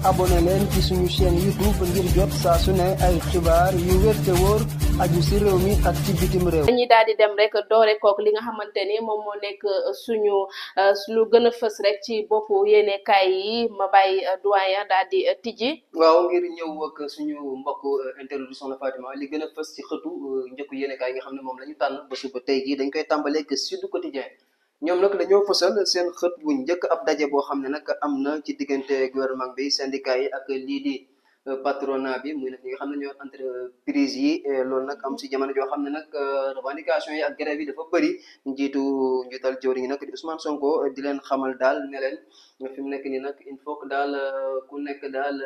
abonné leen ci suñu chaîne YouTube ngir jot saa su ne ay xibaar yu wér te wóor aju ci réew mi ak ci bitim réew. dañuy daal di dem rek doore kook li nga xamante ni moom moo nekk suñu lu gën a fës rek ci boppu yéenekaay yi ma bàyyi doyen daal di tijji. waaw ngir ñëw ak suñu mbokk introduction la Fatima li gën a fës ci xëtu njëkku yéenekaay yi nga xam ne moom la ñu tànn ba suba tey jii dañ koy tàmbalee ak Sud Quotidien ñoom nag dañoo fësal seen xët bu njëkk ab daje boo xam ne nag am na ci diggante gouvernement bi syndicat yi ak lii di patronat bi muy nag ñi nga xam ne ñoo entreprise yi loolu nag am si jamono joo xam ne nag revendication yi ak grève yi dafa bëri njiital jawriñ yi nag di Ousmane Sonko di leen xamal daal ne leen fi mu nekk nii nag il faut que daal ku nekk daal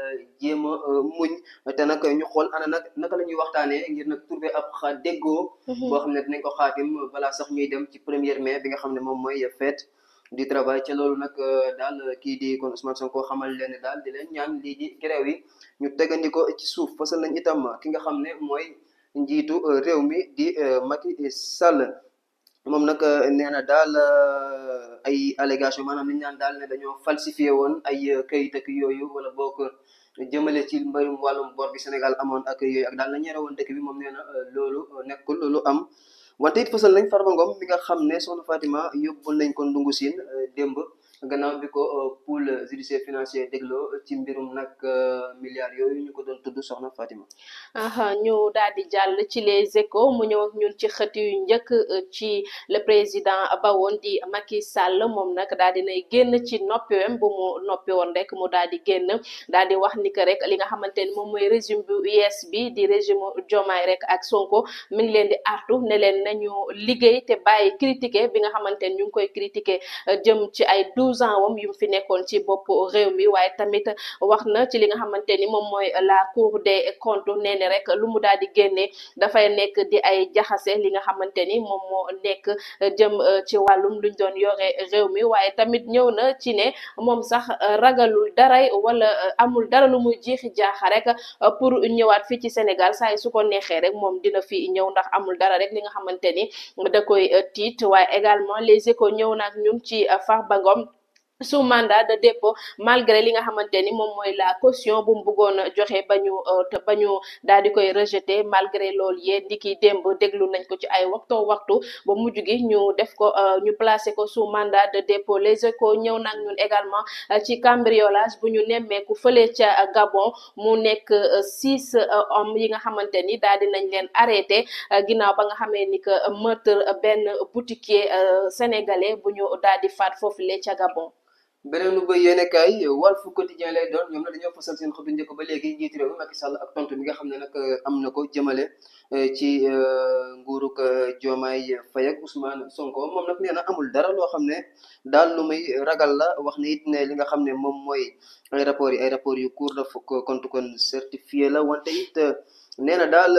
jéem a muñ te nag ñu xool ana nag naka la ñuy waxtaanee ngir nag trouver ab déggoo boo xam ne dinañ ko xaatim balaa sax ñuy dem ci 1er mai bi nga xam ne moom mooy fête du travail ca loolu nag daal kii di kon Ousmane Sonko xamal leen daal di leen ñaan lii di grève yi ñu tegandi ko ci suuf fasal nañ itam ki nga xam ne mooy njiitu réew mi di Macky Sall moom nag nee na daal ay allégation maanaam li ñu naan daal ne dañoo falsifié woon ay kayit ak yooyu wala boo ko jëmale ci mbayum wàllum bor bi Sénégal amoon ak yooyu ak daal la ñeere woon dëkk bi moom nee na loolu nekkul lu am wante it fësal nañ Farba Ngom mi nga xam ne soxna Fatima yóbbul nañ ko ndungu siin démb gannaaw bi ko pôle judiciaire financier dégloo ci mbirum nag milliards yooyu ñu ko doon tudd soxna Fatima. ñu daal di jàll ci les Échos mu ñëw ak ñun ci xët yu njëkk ci le président bawoon di Macky Sall moom nag daal di nay génn ci noppiwem bu mu noppi woon rek mu daal di génn daal di wax ni que rek li nga xamante ni moom mooy régime bu yees bi di régime Diomaye rek ak Sonko mi ngi leen di artu ne leen nañu liggéey te bàyyi critiquer bi nga xamante ni ñu ngi koy critiquer jëm ci ay 12 ans wam yu mu fi nekkoon ci bopp réew mi waaye tamit wax na ci li nga xamante ni moom mooy la Cour des comptes nee ne rek lu mu daal di génne dafay nekk di ay jaxase li nga xamante ni moom moo nekk jëm ci wàllum luñ doon yore réew mi waaye tamit ñëw na ci ne moom sax ragalul daray wala amul dara lu muy jiixi jaaxa rek pour ñëwaat fii ci Sénégal saa yi su ko neexee rek moom dina fi ñëw ndax amul dara rek li nga xamante ni da koy tiit waaye également les Échos ñëw na ak ñun ci Farba Ngom sous mandat de dépôt malgré li nga xamante ni moom mooy la caution bu mu bëggoon joxe ba ñu daal di koy rejeté malgré loolu yee ndiki démb déglu nañ ko ci ay waxtu ba mujj gi ñu def ko ñu placé ko sous mandat de dépôt les Échos ñëw nag ñun également ci cambriolage bu ñu nemmeeku fële ca Gabon mu nekk 6 hommes yi nga xamante ni daal di nañ leen arrêté ginnaaw ba nga xamee ni que meurtre benn boutiquier sénégalais bu ñu daal di faat foofu le ca Gabon. beneen lu bëri yéen kaay Walf Quotidien lay doon ñoom nag dañoo fasal seen xëtu njëkk ba léegi njiitu réew mi Macky Sall ak tontu bi nga xam ne nag am na ko jëmale ci nguurug Diomaye Faye ak Ousmane Sonko moom nag nee na amul dara loo xam ne daal lu muy ragal la wax ne it ne li nga xam ne moom mooy ay rapport yu Cour des comptes kon certifié la wante it nee na daal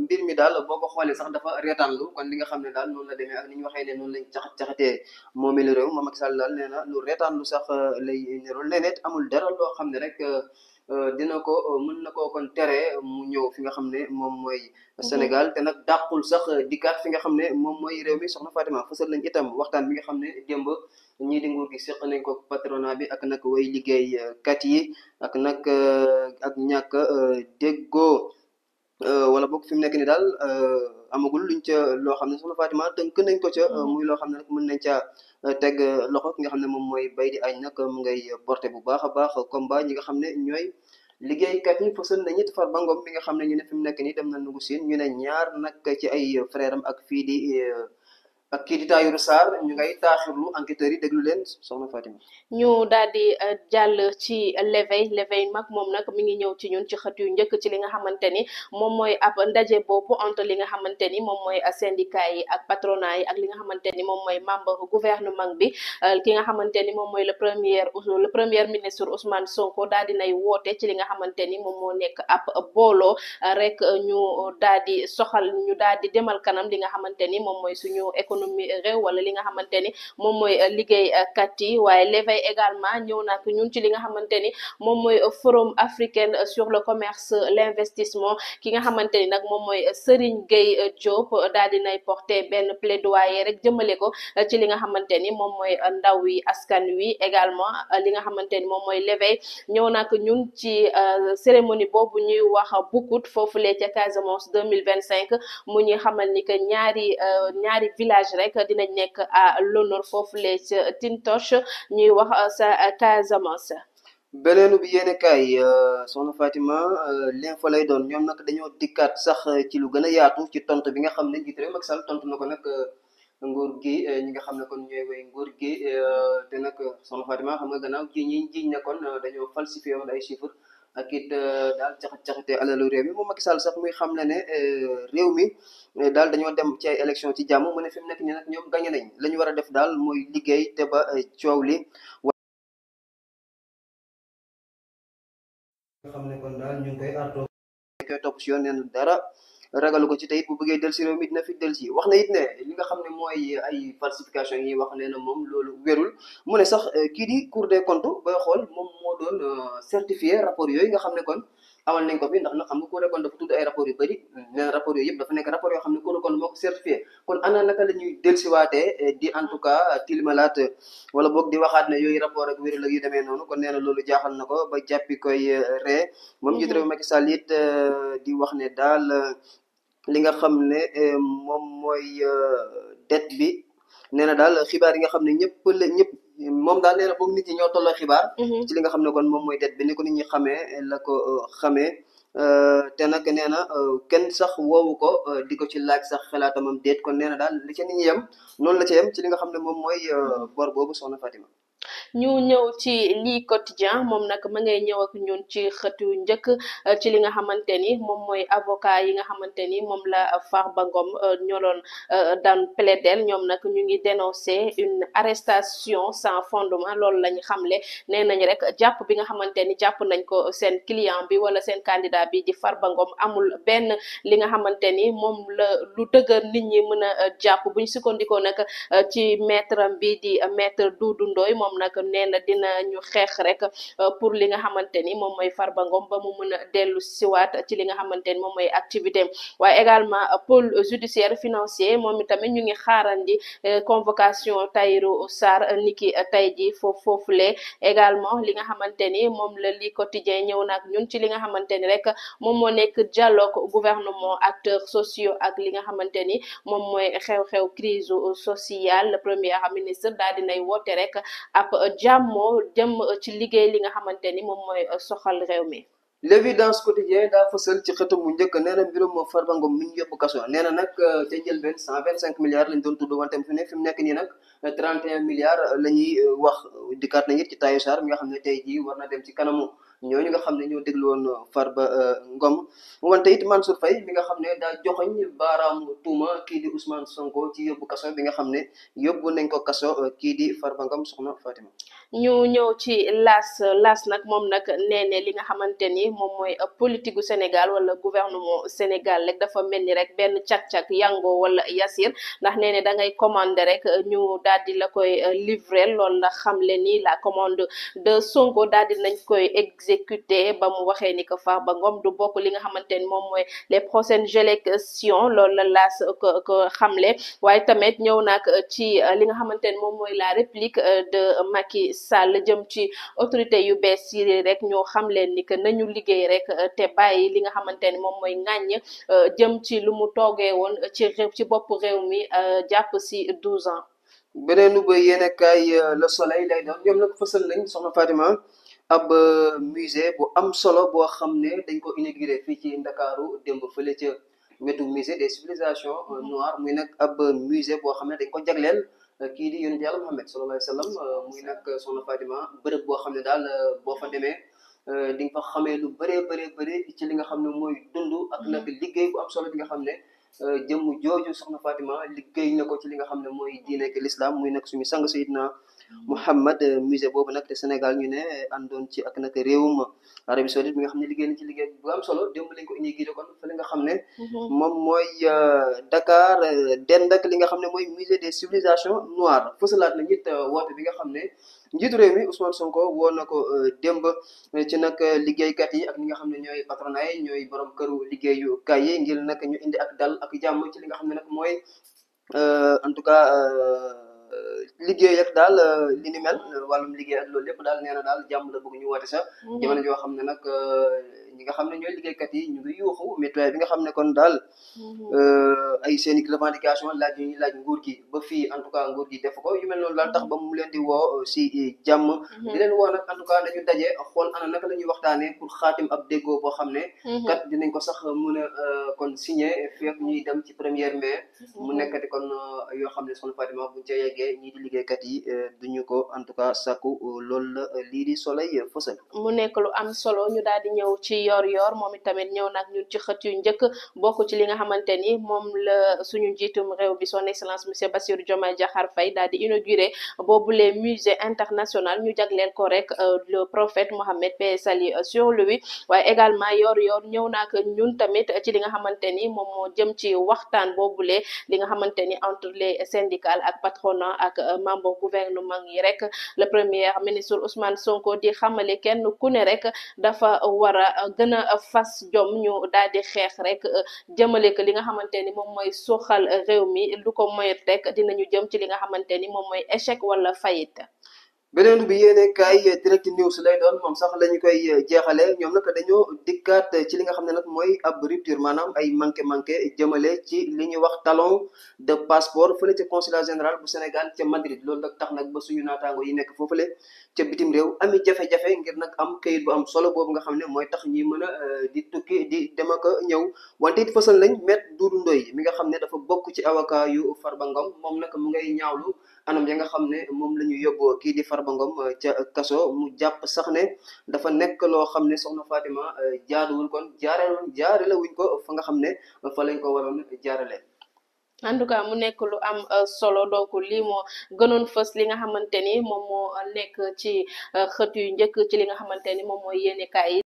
mbir mi daal boo ko xoolee sax dafa reetaanlu kon li nga xam ne daal noonu la demee ak ni ñu waxee ne noonu lañ caxatee moomeelu réew moom Macky Sall daal nee na lu reetaanlu sax lay nirool nee net amul dara loo xam ne rek dina ko mën na koo kon tere mu ñëw fi nga xam ne moom mooy Sénégal te nag dàqul sax dikkaat fi nga xam ne moom mooy réew mi soxna Fatima fësal nañ itam waxtaan bi nga xam ne démb ñii di nguur gi seq nañ ko patronat bi ak nag way liggéeykat yi ak nag ak ñàkk déggoo wala boog fi mu nekk ni daal amagul luñ ca loo xam ne soxna Fatima tënk nañ ko ca muy loo xam ne nag mën nañ caa teg loxo ki nga xam ne moom mooy bay di añ nag mu ngay porté bu baax a baax combat ñi nga xam ne ñooy liggéeykat yi fësal nañ it Farba Ngom mi nga xam ne ñu ne fi mu nekk nii dem na nugu siin ñu ne ñaar nag ci ay frère am ak fii di ak kii di Tahirou Sarr ñu ngay taaxirlu enquêteurs yi déglu leen soxna Fatima. ñu daal di jàll ci l'éveil mag moom nag mi ngi ñëw ci ñun ci xët yu njëkk ci li nga xamante ni moom mooy ab ndaje boobu entre li nga xamante ni moom mooy syndicat yi ak patronat yi ak li nga xamante ni moom mooy membre gouvernement bi ki nga xamante ni moom mooy le premier ministre Ousmane Sonko daal di nay woote ci li nga xamante ni moom moo nekk ab booloo rek ñu daal di soxal ñu daal di demal kanam li nga xamante ni moom mooy suñu économie économie réew wala li nga xamante ni moom mooy liggéeykat yi. waaye l'éveil également ñëw nag ñun ci li nga xamante ni moom mooy forum africain sur le commerce l'investissement ki nga xamante ni nag moom mooy Serigne Gueye Diop daal dinay porter benn plaidoyer rek jëmale ko ci li nga xamante ni moom mooy ndaw yi askan wi. également li nga xamante ni moom mooy l'éveil ñëw nag ñun ci cérémonie boobu ñuy wax Boucout foofulee ca Casamance 2025 mu ñuy xamal ni que ñaari village rek dinañ nekk à l'honneur foofulee ca Tintoche ñuy wax sa Casamance. beneenu bi yéene kaay soxna Fatima l'info lay doon ñoom nag dañoo dikkaat sax ci lu gën a yaatu ci tontu bi nga xam ne njiit réew Macky Sall tontu na ko nag nguur gi ñi nga xam ne kon ñooy way nguur gi te nag soxna Fatima xam nga gannaaw ci ñi jiiñ ne kon dañoo falsifié woon ay chiffres ak it daal caxat-caxate alalu réew mi moom Macky Sall sax muy xam ne ne réew mi daal dañoo dem ci ay élection ci jàmm mu ne fi mu nekk nii nag ñoom gañe nañ la ñu war a def daal mooy liggéey te ba coow li nga xam ne kon daal ñu ngi koy arto koy topp si yoon neen dara ragalu ko ci tey it bu bëggee del si réew mi dina fi del si wax na it ne li nga xam ne mooy ay falsification yi wax nee na moom loolu wérul mu ne sax kii di Cour des comptes booy xool moom moo doon certifié rapport yooyu nga xam ne kon amal nañ ko fi ndax nag xam nga Cour des comptes dafa tudd ay rapport yu bëri nee na rapport yooyu yëpp dafa nekk rapport yoo xam ne Cour des comptes moo ko certifié kon ana naka la ñuy delsiwaatee di en tout cas tilimalaat wala boog di waxaat ne yooyu rapport ak wérul ak yu demee noonu kon nee na loolu jaaxal na ko ba jàppi koy ree moom njiit réew Macky Sall it di wax ne daal li nga xam ne moom mooy dette bi nee na daal xibaar yi nga xam ne ñëpp moom daal nee na boog nit ñi ñoo tolloo xibaar ci li nga xam ne kon moom mooy dette bi ni ko nit ñi xamee la ko xamee te nag nee na kenn sax woowu ko di ko ci laaj sax xalaatamam déet kon nee na daal li ca nit ñi yem noonu la ca yem ci li nga xam ne moom mooy bor boobu soxna Fatima. ñu ñëw ci lii quotidien moom nag ma ngay ñëw ak ñun ci xëtu njëkk ci li nga xamante ni moom mooy avocat yi nga xamante ni moom la Farba Ngom ñoo doon daan plaider ñoom nag ñu ngi dénoncer une arrestation sans fondement loolu lañ xamle nee nañ rek jàpp bi nga xamante ni jàpp nañ ko seen client bi wala seen candidat bi di Farba Ngom amul benn li nga xamante ni moom la lu dëgër nit ñi mën a jàpp buñ sukkandikoo nag ci maître bi di maître Doudou Ndoye moom nag nee na dina ñu xeex rek pour li nga xamante ni moom mooy Farba Ngom ba mu mën a dellu siwaat ci li nga xamante ni moom mooy activité waaye également pôle judiciaire financier moom itamit ñu ngi xaarandi convocation Tahirou Sarr niki tey ji foofule également li nga xamante ni moom la li quotidien ñëw nag ñun ci li nga xamante ni rek moom moo nekk dialogue gouvernement acteurs sociaux ak li nga xamante ni moom mooy xew-xew crise sociale le premier ministre daal dinay woote rek ab jàmmoo jëm ci liggéey li nga xamante ni moom mooy soxal réew mi. L'évidence quotidien daa fësal ci xëtam mu njëkk nee na mbirum Farba Ngom mi ñu yóbbu kaso nee na nag ca njëlbeen 125 milliards lañ doon tudd wante fi mu nekk nii nag 31 milliards la ñuy wax dikkaat nañu it ci Tahirou Sarr mi nga xam ne tey jii war na dem ci kanamu ñooñu nga xam ne ñoo déglu woon Farba Ngom wante it Mansour Faye mi nga xam ne daa joxoñ baaraamu tuuma kii di Ousmane Sonko ci yóbbu kaso bi nga xam ne yóbbu nañ ko kaso kii di Farba Ngom soxna Fatima. ñu ñëw ci las nag moom nag nee li nga xamante ni moom mooy politique gu Sénégal wala gouvernement Sénégal rek dafa mel ni rek benn cak-cak yango wala yasir ndax nee da ngay commander rek ñu daal di la koy livrer loolu la xamle ni la commande de Sonko daal di nañ koy exécuter ba mu waxee ni que Farba Ngom du bokk li nga xamante ni moom mooy les prochaines élections loolu la laas ko xamle waaye tamit ñëw nag ci li nga xamante ni moom mooy la réplique de Macky Sall jëm ci autorité yu bees yi rek ñoo xam leen ni que nañu liggéey rek te bàyyi li nga xamante ni moom mooy ŋàññ jëm ci lu mu toogee woon ci bopp réew mi jàpp si 12 ans. beneenu ba yéene kaay Le Soleil lay doon ñoom nag fësal nañ soxna Fatima ab musée bu am solo boo xam ne dañ ko inauguré fii ci Ndakaaru démb fële ca wetu musée des civilisations noires muy nag ab musée boo xam ne dañ ko jagleel kii di yonent yàlla Muhammad sallallahu alayhi wa sallam muy nag soxna Fatima bërëb boo xam ne daal boo fa demee di nga fa xamee lu bëree ci li nga xam ne mooy dund ak nag liggéey bu am solo bi nga xam ne jëmm jooju soxna Fatima liggéey na ko ci li nga xam ne mooy diine ak l'islam muy nag suñu sang Seydina Mohammed musée boobu nag te Sénégal ñu ne àndoon ci ak nag réewum Arabie Saoudite bi nga xam ne liggéey na ci liggéey bu am solo démb lañ ko inauguré kon fële nga xam ne moom mooy Dakar dend ak li nga xam ne mooy musée des civilisations noires fësalaat na ñit woote bi nga xam ne njiitu réew mi Ousmane Sonko woo na ko démb ci nag liggéeykat yi ak ñi nga xam ne ñooy patronat yi ñooy borom këru liggéeyukaay yi ngir nag ñu indi ak dal ak jàmm ci li nga xam ne nag mooy en tout cas liggéey ak daal li ni mel wàllum liggéey ak loolu lépp daal nee na daal jàmm la bëgg ñu woote sax jamono joo xam ne nag ñi nga xam ne ñooy liggéeykat yi ñu ngi yuuxu météo bi nga xam ne kon daal ay seen i revendication laaj yu ñuy laaj nguur gi ba fii en tout cas nguur gi def ko yu mel noonu daal tax ba mu leen di woo si jàmm di leen woo nag en tout cas dañu daje xool ana naka la ñuy waxtaanee pour xaatim ab déggoo boo xam ne kat dinañ ko sax mën a kon signé fekk ñuy dem ci 1er mai mu nekkati kon yoo xam ne Soxna Fatima buñ ca yeggee ñii di liggéeykat yi duñu ko en tout cas sàkku loolu la lii di Soleil fësal mu nekk lu am solo ñu daal di ñëw ci yor moom itamit ñëw nag ñun ci xët yu njëkk bokk ci li nga xamante ni moom la suñu njiitum réew bi son excellence monsieur Bassirou Diomaye Diakhar Faye daal di inauguré boobule musée international ñu jagleel ko rek le prophète Mohammed paix et salut sur lui waaye également yor ñëw nak ñun tamit ci li nga xamante ni moom moo jëm ci waxtaan boobule li nga xamante ni entre les syndicats ak patronat ak membre gouvernement yi rek le premier ministre Ousmane Sonko di xamale kenn ku ne rek dafa war a gën a fas jom ñu daal di xeex rek jëmale ko li nga xamante ni moom mooy suuxal réew mi lu ko moyet rek dinañu jëm ci li nga xamante ni moom mooy échec wala faillite. beneen bi yéene kaay direct news lay doon moom sax la ñu koy jeexale ñoom nag dañoo dikkaat ci li nga xam ne nag mooy ab rupture maanaam ay manqué jëmale ci li ñuy wax talon de passeport fële ca consulat général bu Sénégal ca Madrid loolu nag tax nag ba suñu naataango yi nekk foofule ca bitim réew ami jafe-jafe ngir nag am kayit bu am solo boobu nga xam ne mooy tax ñuy mën a di tukki di dem ak ñëw wante it fësal nañ Maître Doudou Ndoye mi nga xam ne dafa bokk ci avocat yu Farba Ngom moom nag mu ngay ñaawlu anam ya nga xam ne moom la ñu yóbboo kii di Farba Ngom ca kaso mu jàpp sax ne dafa nekk loo xam ne Soxna Fatima jaaduwul kon jaarale wuñ ko fa nga xam ne fa lañ ko waroon jaarale. en tout cas mu nekk lu am solo donc lii moo gënoon fës li nga xamante ni moom moo nekk ci xët yu njëkk ci li nga xamante ni moom mooy yéenekaay yi.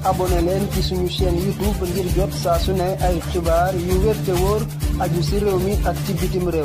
abonné leen ci suñu chaîne YouTube ngir jot saa su ne ay xibaar yu wér te wóor aju ci réew mi ak ci bitim réew.